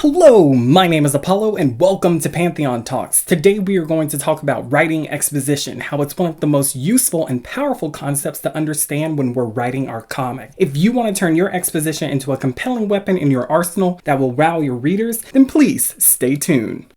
Hello, my name is Apollo and welcome to Pantheon Talks. Today we are going to talk about writing exposition, how it's one of the most useful and powerful concepts to understand when we're writing our comic. If you want to turn your exposition into a compelling weapon in your arsenal that will wow your readers, then please stay tuned.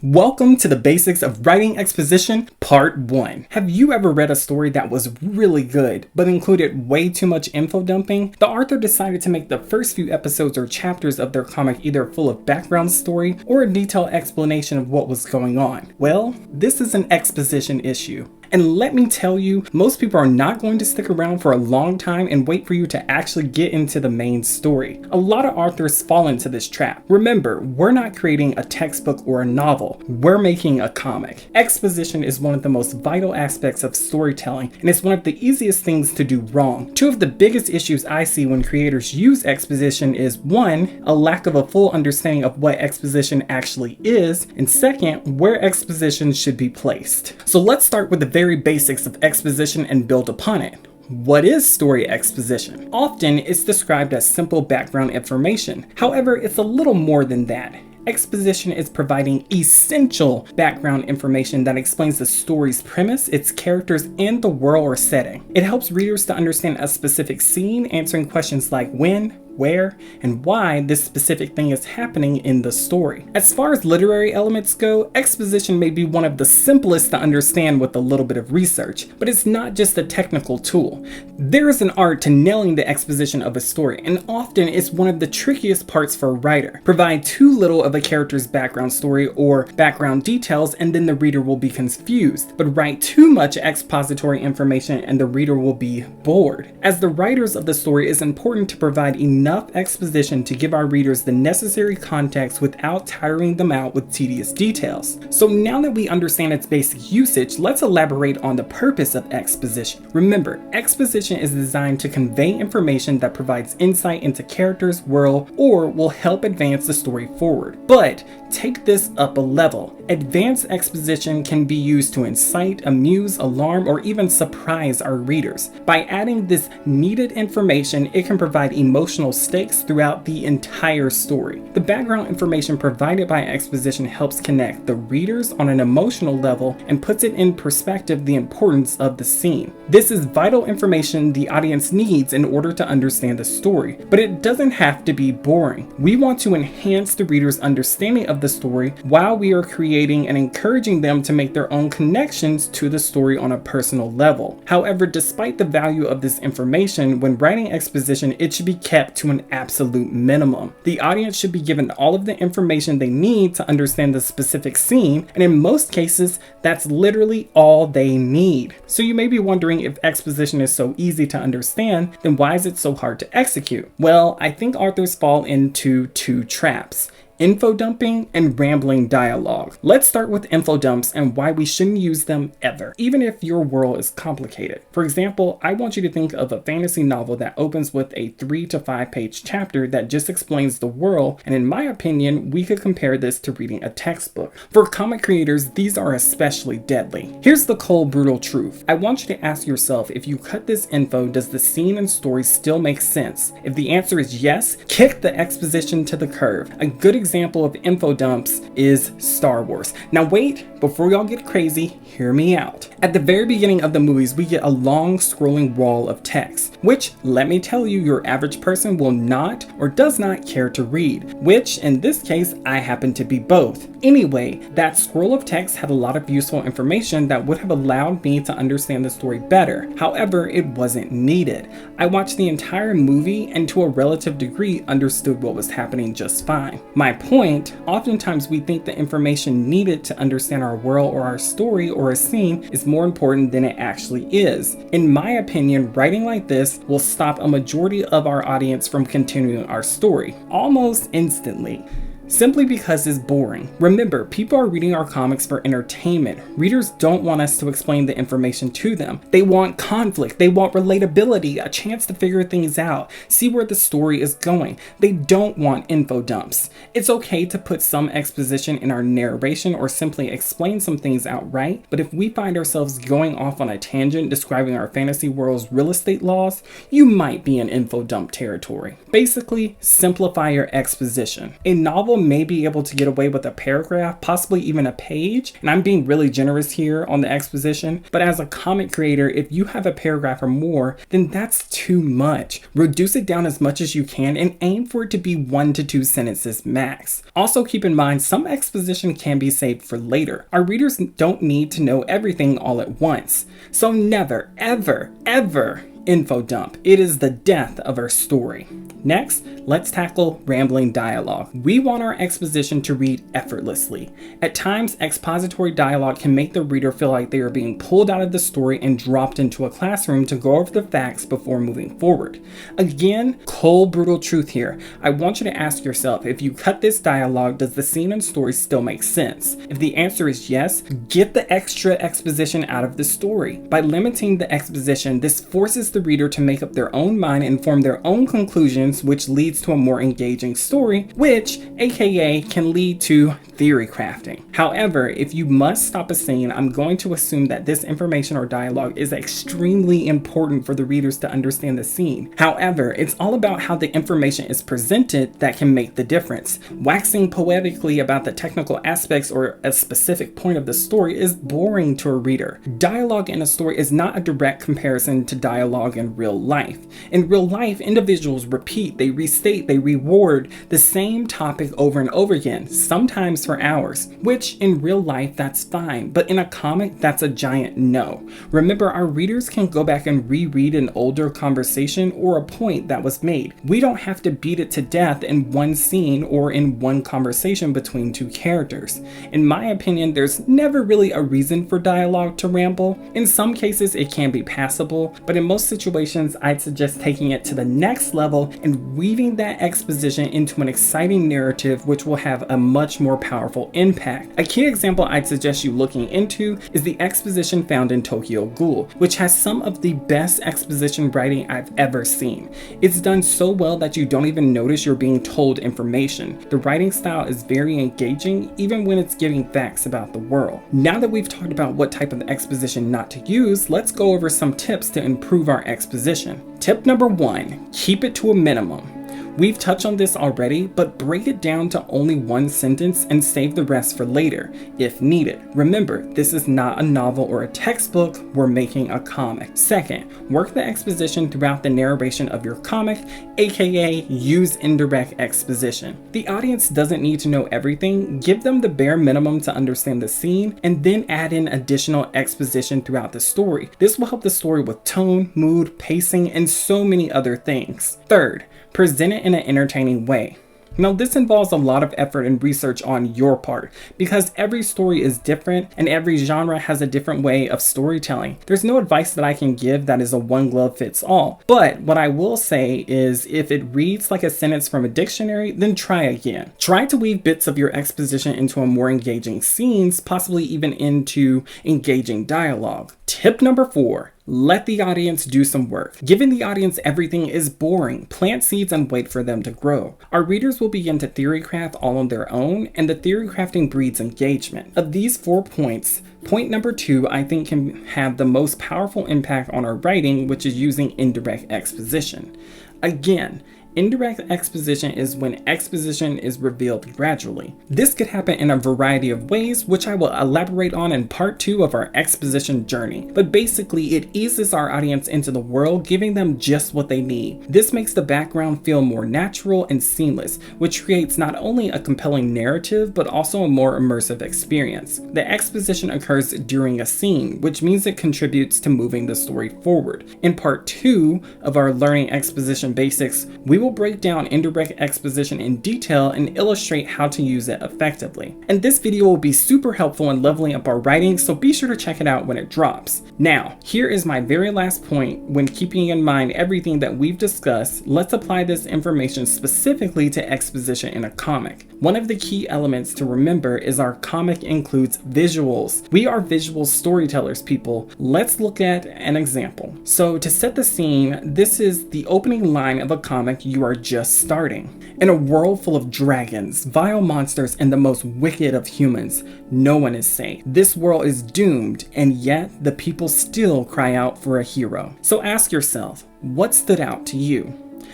Welcome to the basics of writing exposition, part 1. Have you ever read a story that was really good, but included way too much info dumping? The author decided to make the first few episodes or chapters of their comic either full of background story or a detailed explanation of what was going on. Well, this is an exposition issue. And let me tell you, most people are not going to stick around for a long time and wait for you to actually get into the main story. A lot of authors fall into this trap. Remember, we're not creating a textbook or a novel. We're making a comic. Exposition is one of the most vital aspects of storytelling, and it's one of the easiest things to do wrong. Two of the biggest issues I see when creators use exposition is 1, a lack of a full understanding of what exposition actually is, and 2nd, where exposition should be placed. So let's start with the very basics of exposition and build upon it. What is story exposition? Often it's described as simple background information. However, it's a little more than that. Exposition is providing essential background information that explains the story's premise, its characters, and the world or setting. It helps readers to understand a specific scene, answering questions like when, where, and why this specific thing is happening in the story. As far as literary elements go, exposition may be one of the simplest to understand with a little bit of research, but it's not just a technical tool. There is an art to nailing the exposition of a story, and often it's one of the trickiest parts for a writer. Provide too little of a character's background story or background details, and then the reader will be confused, but write too much expository information and the reader will be bored. As the writers of the story, it's important to provide enough exposition to give our readers the necessary context without tiring them out with tedious details. So now that we understand its basic usage, let's elaborate on the purpose of exposition. Remember, exposition is designed to convey information that provides insight into characters, world, or will help advance the story forward. But take this up a level. Advanced exposition can be used to incite, amuse, alarm, or even surprise our readers. By adding this needed information, it can provide emotional stakes throughout the entire story. The background information provided by exposition helps connect the readers on an emotional level and puts it in perspective the importance of the scene. This is vital information the audience needs in order to understand the story, but it doesn't have to be boring. We want to enhance the reader's understanding of the story while we are creating and encouraging them to make their own connections to the story on a personal level. However, despite the value of this information, when writing exposition, it should be kept to an absolute minimum. The audience should be given all of the information they need to understand the specific scene, and in most cases, that's literally all they need. So you may be wondering, if exposition is so easy to understand, then why is it so hard to execute? Well, I think authors fall into two traps: info dumping and rambling dialogue. Let's start with info dumps and why we shouldn't use them ever, even if your world is complicated. For example, I want you to think of a fantasy novel that opens with a 3 to 5 page chapter that just explains the world, and in my opinion, we could compare this to reading a textbook. For comic creators, these are especially deadly. Here's the cold, brutal truth. I want you to ask yourself, if you cut this info, does the scene and story still make sense? If the answer is yes, kick the exposition to the curb. A good example of info dumps is Star Wars. Now wait, before y'all get crazy, hear me out. At the very beginning of the movies, we get a long scrolling wall of text, which, let me tell you, your average person will not or does not care to read, which in this case, I happen to be both. Anyway, that scroll of text had a lot of useful information that would have allowed me to understand the story better. However, it wasn't needed. I watched the entire movie and to a relative degree understood what was happening just fine. My point, oftentimes we think the information needed to understand our world or our story or a scene is more important than it actually is. In my opinion, writing like this will stop a majority of our audience from continuing our story almost instantly. Simply because it's boring. Remember, people are reading our comics for entertainment. Readers don't want us to explain the information to them. They want conflict, they want relatability, a chance to figure things out, see where the story is going. They don't want info dumps. It's okay to put some exposition in our narration or simply explain some things outright, but if we find ourselves going off on a tangent describing our fantasy world's real estate laws, you might be in info dump territory. Basically, simplify your exposition. A novel may be able to get away with a paragraph, possibly even a page, and I'm being really generous here on the exposition, but as a comic creator, if you have a paragraph or more, then that's too much. Reduce it down as much as you can and aim for it to be 1 to 2 sentences max. Also keep in mind, some exposition can be saved for later. Our readers don't need to know everything all at once. So never, ever, ever info dump. It is the death of our story. Next, let's tackle rambling dialogue. We want our exposition to read effortlessly. At times, expository dialogue can make the reader feel like they are being pulled out of the story and dropped into a classroom to go over the facts before moving forward. Again, cold, brutal truth here. I want you to ask yourself, if you cut this dialogue, does the scene and story still make sense? If the answer is yes, get the extra exposition out of the story. By limiting the exposition, this forces the reader to make up their own mind and form their own conclusions, which leads to a more engaging story, which aka can lead to theory crafting. However, if you must stop a scene, I'm going to assume that this information or dialogue is extremely important for the readers to understand the scene. However, it's all about how the information is presented that can make the difference. Waxing poetically about the technical aspects or a specific point of the story is boring to a reader. Dialogue in a story is not a direct comparison to dialogue in real life. In real life, individuals repeat, they restate, they reword the same topic over and over again, sometimes for hours, which in real life that's fine, but in a comic that's a giant no. Remember, our readers can go back and reread an older conversation or a point that was made. We don't have to beat it to death in one scene or in one conversation between two characters. In my opinion, there's never really a reason for dialogue to ramble. In some cases it can be passable, but in most situations I'd suggest taking it to the next level and weaving that exposition into an exciting narrative which will have a much more powerful impact. A key example I'd suggest you looking into is the exposition found in Tokyo Ghoul, which has some of the best exposition writing I've ever seen. It's done so well that you don't even notice you're being told information. The writing style is very engaging even when it's giving facts about the world. Now that we've talked about what type of exposition not to use, let's go over some tips to improve our exposition. Tip number 1, keep it to a minimum. We've touched on this already, but break it down to only one sentence and save the rest for later, if needed. Remember, this is not a novel or a textbook, we're making a comic. Second, work the exposition throughout the narration of your comic, aka use indirect exposition. The audience doesn't need to know everything, give them the bare minimum to understand the scene, and then add in additional exposition throughout the story. This will help the story with tone, mood, pacing, and so many other things. Third, present it in an entertaining way. Now, this involves a lot of effort and research on your part because every story is different and every genre has a different way of storytelling. There's no advice that I can give that is a one glove fits all. But what I will say is if it reads like a sentence from a dictionary, then try again. Try to weave bits of your exposition into a more engaging scenes, possibly even into engaging dialogue. Tip number 4. Let the audience do some work. Giving the audience everything is boring. Plant seeds and wait for them to grow. Our readers will begin to theory craft all on their own, and the theory crafting breeds engagement. Of these 4 points, point number 2 I think can have the most powerful impact on our writing, which is using indirect exposition. Again, indirect exposition is when exposition is revealed gradually. This could happen in a variety of ways, which I will elaborate on in part 2 of our exposition journey. But basically, it eases our audience into the world, giving them just what they need. This makes the background feel more natural and seamless, which creates not only a compelling narrative, but also a more immersive experience. The exposition occurs during a scene, which means it contributes to moving the story forward. In part 2 of our Learning Exposition Basics, we will break down indirect exposition in detail and illustrate how to use it effectively. And this video will be super helpful in leveling up our writing, so be sure to check it out when it drops. Now, here is my very last point. When keeping in mind everything that we've discussed, let's apply this information specifically to exposition in a comic. One of the key elements to remember is our comic includes visuals. We are visual storytellers, people. Let's look at an example. So to set the scene, this is the opening line of a comic you are just starting. In a world full of dragons, vile monsters, and the most wicked of humans, no one is safe. This world is doomed, and yet the people still cry out for a hero. So ask yourself, what stood out to you?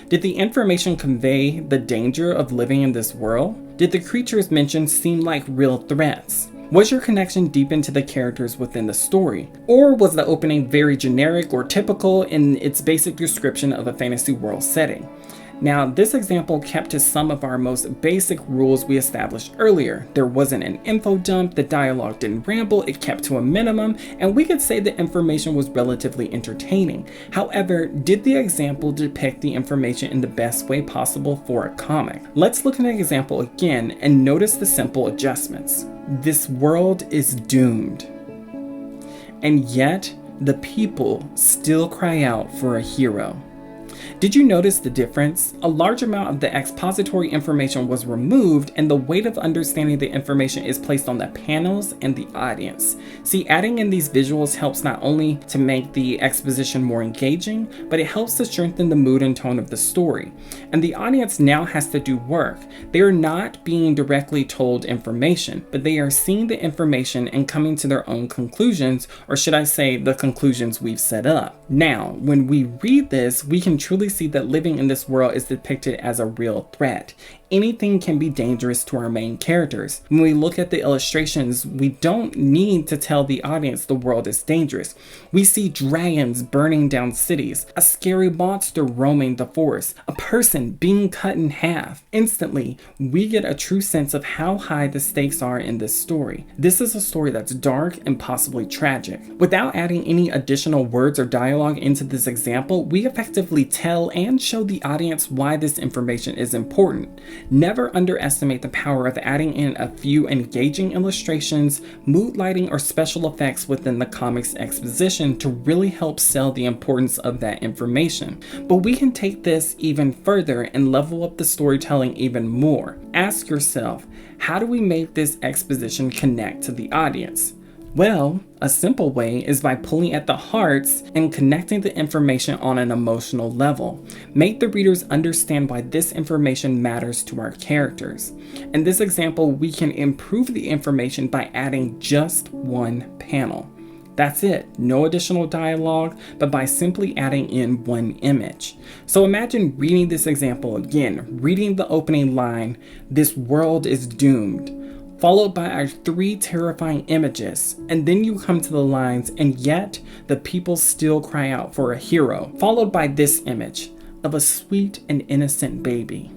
Did the information convey the danger of living in this world? Did the creatures mentioned seem like real threats? Was your connection deep into the characters within the story? Or was the opening very generic or typical in its basic description of a fantasy world setting? Now, this example kept to some of our most basic rules we established earlier. There wasn't an info dump, the dialogue didn't ramble, it kept to a minimum, and we could say the information was relatively entertaining. However, did the example depict the information in the best way possible for a comic? Let's look at an example again and notice the simple adjustments. This world is doomed, and yet the people still cry out for a hero. Did you notice the difference? A large amount of the expository information was removed, and the weight of understanding the information is placed on the panels and the audience. See, adding in these visuals helps not only to make the exposition more engaging, but it helps to strengthen the mood and tone of the story. And the audience now has to do work. They are not being directly told information, but they are seeing the information and coming to their own conclusions, or should I say the conclusions we've set up. Now, when we read this, we can truly see that living in this world is depicted as a real threat. Anything can be dangerous to our main characters. When we look at the illustrations, we don't need to tell the audience the world is dangerous. We see dragons burning down cities, a scary monster roaming the forest, a person being cut in half. Instantly, we get a true sense of how high the stakes are in this story. This is a story that's dark and possibly tragic. Without adding any additional words or dialogue into this example, we effectively tell and show the audience why this information is important. Never underestimate the power of adding in a few engaging illustrations, mood lighting, or special effects within the comic's exposition to really help sell the importance of that information. But we can take this even further and level up the storytelling even more. Ask yourself, how do we make this exposition connect to the audience? Well, a simple way is by pulling at the hearts and connecting the information on an emotional level. Make the readers understand why this information matters to our characters. In this example, we can improve the information by adding just one panel. That's it, no additional dialogue, but by simply adding in one image. So imagine reading this example again, reading the opening line, "This world is doomed," followed by our 3 terrifying images, and then you come to the lines, "and yet the people still cry out for a hero," followed by this image of a sweet and innocent baby.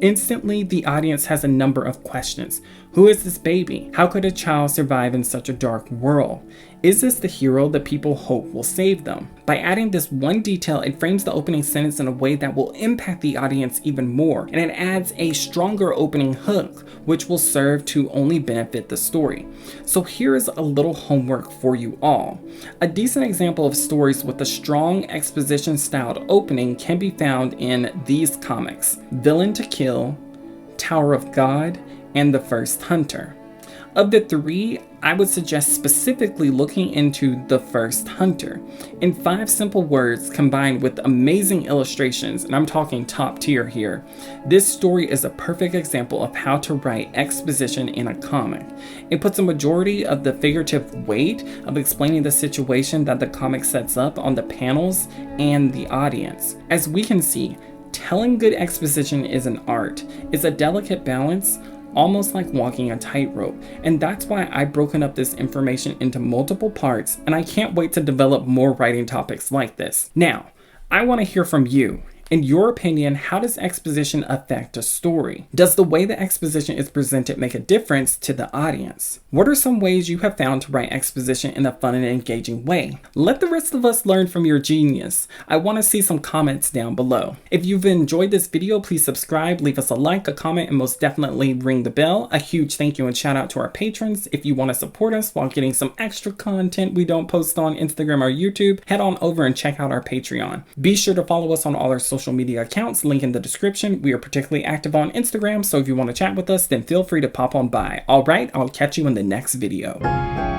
Instantly, the audience has a number of questions. Who is this baby? How could a child survive in such a dark world? Is this the hero that people hope will save them? By adding this one detail, it frames the opening sentence in a way that will impact the audience even more, and it adds a stronger opening hook, which will serve to only benefit the story. So here is a little homework for you all. A decent example of stories with a strong exposition-styled opening can be found in these comics: Villain to Kill, Tower of God, and The First Hunter. Of the 3, I would suggest specifically looking into The First Hunter. In 5 simple words combined with amazing illustrations, and I'm talking top tier here, this story is a perfect example of how to write exposition in a comic. It puts a majority of the figurative weight of explaining the situation that the comic sets up on the panels and the audience. As we can see, telling good exposition is an art. It's a delicate balance, almost like walking a tightrope, and that's why I've broken up this information into multiple parts, and I can't wait to develop more writing topics like this. Now, I want to hear from you. In your opinion, how does exposition affect a story? Does the way the exposition is presented make a difference to the audience? What are some ways you have found to write exposition in a fun and engaging way? Let the rest of us learn from your genius. I want to see some comments down below. If you've enjoyed this video, please subscribe, leave us a like, a comment, and most definitely ring the bell. A huge thank you and shout out to our patrons. If you want to support us while getting some extra content we don't post on Instagram or YouTube, head on over and check out our Patreon. Be sure to follow us on all our social media accounts, link in the description. We are particularly active on Instagram, so if you want to chat with us, then feel free to pop on by. Alright, I'll catch you in the next video.